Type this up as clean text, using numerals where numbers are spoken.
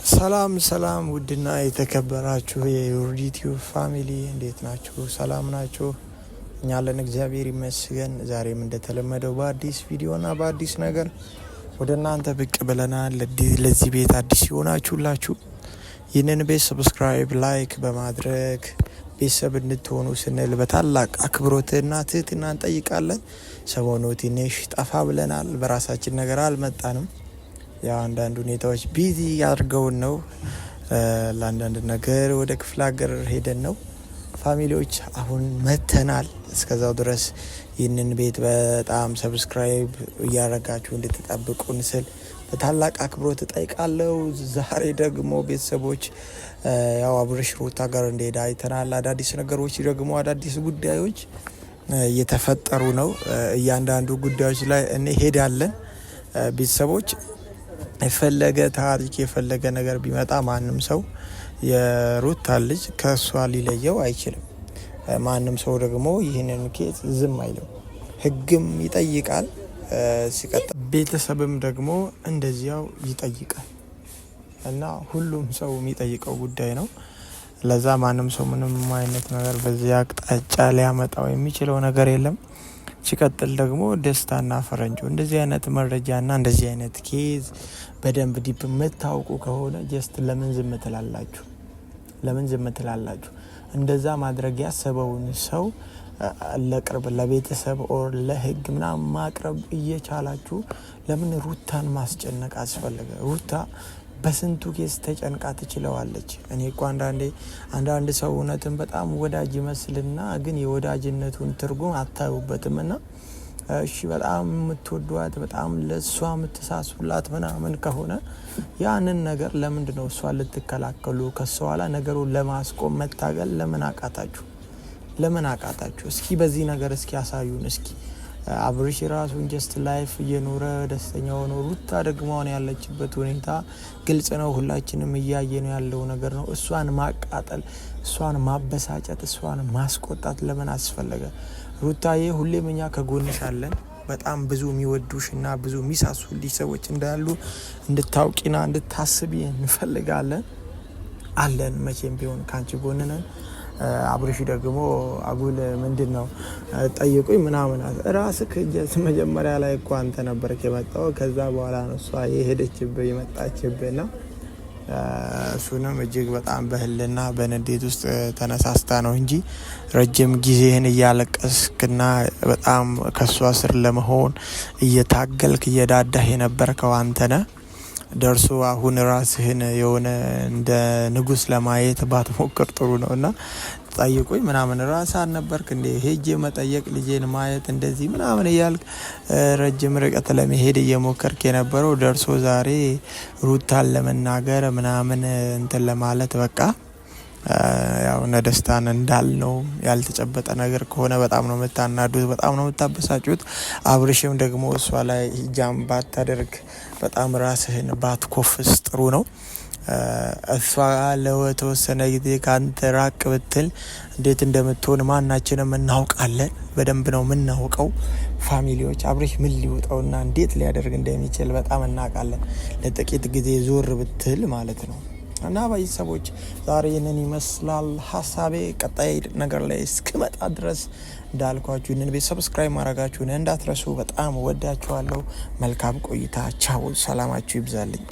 ሰላም ውድና የተከበራችሁ የዩቲዩብ ፋሚሊ እንዴት ናችሁ? ሰላም ናችሁ? እኛ አለን እግዚአብሔር ይመስገን። ዛሬም እንደተለመደው በአዲስ ቪዲዮና በአዲስ ነገር ወደ እናንተ ብቅ ብለናል። ለዚህ ቤት አዲስ ይሆናችሁላችሁ ይህንን ቤት ሰብስክራይብ፣ ላይክ በማድረግ ቤተሰብ እንድትሆኑ ስንል በታላቅ አክብሮትና ትህትና እንጠይቃለን። ሰሞኑ ትንሽ ጠፋ ብለናል። በራሳችን ነገር አልመጣንም። ያው አንዳንድ ሁኔታዎች ቢዚ ያድርገውን ነው። ለአንዳንድ ነገር ወደ ክፍለ ሀገር ሄደን ነው ፋሚሊዎች አሁን መተናል። እስከዛው ድረስ ይህንን ቤት በጣም ሰብስክራይብ እያረጋችሁ እንድትጠብቁን ስል በታላቅ አክብሮት እጠይቃለሁ። ዛሬ ደግሞ ቤተሰቦች ያው አብርሽ ሩታ ጋር እንደሄደ አይተናል። አዳዲስ ነገሮች ደግሞ አዳዲስ ጉዳዮች እየተፈጠሩ ነው። እያንዳንዱ ጉዳዮች ላይ እንሄዳለን። ቤተሰቦች የፈለገ ታሪክ የፈለገ ነገር ቢመጣ ማንም ሰው የሩታ ልጅ ከሷ ሊለየው አይችልም። ማንም ሰው ደግሞ ይህንን ኬስ ዝም አይለው፣ ህግም ይጠይቃል። ሲቀጥል ቤተሰብም ደግሞ እንደዚያው ይጠይቃል እና ሁሉም ሰው የሚጠይቀው ጉዳይ ነው። ለዛ ማንም ሰው ምንም አይነት ነገር በዚህ አቅጣጫ ሊያመጣው የሚችለው ነገር የለም። ሲቀጥል ደግሞ ደስታና ፈረንጆ እንደዚህ አይነት መረጃና እንደዚህ አይነት ኬዝ በደንብ ዲፕ የምታውቁ ከሆነ ጀስት ለምን ዝም ትላላችሁ? እንደዛ ማድረግ ያሰበውን ሰው ለቅርብ ለቤተሰብ ኦር ለህግ ምናምን ማቅረብ እየቻላችሁ ለምን ሩታን ማስጨነቅ አስፈለገ? ሩታ በስንቱ ኬስ ተጨንቃ ትችለዋለች። እኔ እኮ አንዳንድ ሰው እውነትን በጣም ወዳጅ ይመስልና ግን የወዳጅነቱን ትርጉም አታዩበትም። እና እሺ በጣም የምትወዷት በጣም ለሷ የምትሳሱላት ምናምን ከሆነ ያንን ነገር ለምንድነው እሷ ልትከላከሉ ከሷ ኋላ ነገሩን ለማስቆም መታገል ለምን አቃታችሁ? እስኪ በዚህ ነገር እስኪ ያሳዩን። እስኪ አብርሽ ራሱን ጀስት ላይፍ እየኖረ ደስተኛ ሆኖ ሩታ ደግሞ አሁን ያለችበት ሁኔታ ግልጽ ነው፣ ሁላችንም እያየነው ያለው ነገር ነው። እሷን ማቃጠል፣ እሷን ማበሳጨት፣ እሷን ማስቆጣት ለምን አስፈለገ? ሩታዬ ሁሌም እኛ ከጎንሽ አለን። በጣም ብዙ የሚወዱሽና ብዙ የሚሳሱልሽ ሰዎች እንዳሉ እንድታውቂና እንድታስቢ እንፈልጋለን። አለን፣ መቼም ቢሆን ካንቺ ጎን ነን። አብርሽ ደግሞ አጉል ምንድነው ጠይቁኝ ምናምን ራስህ መጀመሪያ ላይ እኮ አንተ ነበርክ የመጣው። ከዛ በኋላ ነው እሷ የሄደችብህ የመጣችብህና እሱንም እጅግ በጣም በህልና በንዴት ውስጥ ተነሳስታ ነው እንጂ ረጅም ጊዜህን እያለቀስክና በጣም ከሷ ስር ለመሆን እየታገልክ እየዳዳህ የነበርከው አንተነህ። ደርሶ አሁን ራስህን የሆነ እንደ ንጉስ ለማየት ባትሞክር ጥሩ ነው። እና ጠይቁኝ ምናምን ራስህ አልነበርክ እንዴ ሄጄ መጠየቅ ልጄን ማየት እንደዚህ ምናምን እያልክ ረጅም ርቀት ለመሄድ እየሞከርክ የነበረው ደርሶ ዛሬ ሩታን ለመናገር ምናምን እንትን ለማለት በቃ ያው ደስታን እንዳልነው ያልተጨበጠ ነገር ከሆነ በጣም ነው የምታናዱት፣ በጣም ነው የምታበሳጩት። አብርሽም ደግሞ እሷ ላይ ጃም ባታደርግ በጣም ራስህን ባትኮፍስ ጥሩ ነው። እሷ ለተወሰነ ጊዜ ካንተ ራቅ ብትል እንዴት እንደምትሆን ማናችንም እናውቃለን። በደንብ ነው የምናውቀው ፋሚሊዎች። አብርሽ ምን ሊውጠውና እንዴት ሊያደርግ እንደሚችል በጣም እናውቃለን። ለጥቂት ጊዜ ዞር ብትል ማለት ነው። እና ቤተሰቦች ዛሬ ይህንን ይመስላል ሀሳቤ። ቀጣይ ነገር ላይ እስክመጣ ድረስ እንዳልኳችሁ ይህንን ቤት ሰብስክራይብ ማድረጋችሁን እንዳትረሱ። በጣም ወዳችኋለሁ። መልካም ቆይታ። ቻው። ሰላማችሁ ይብዛልኝ።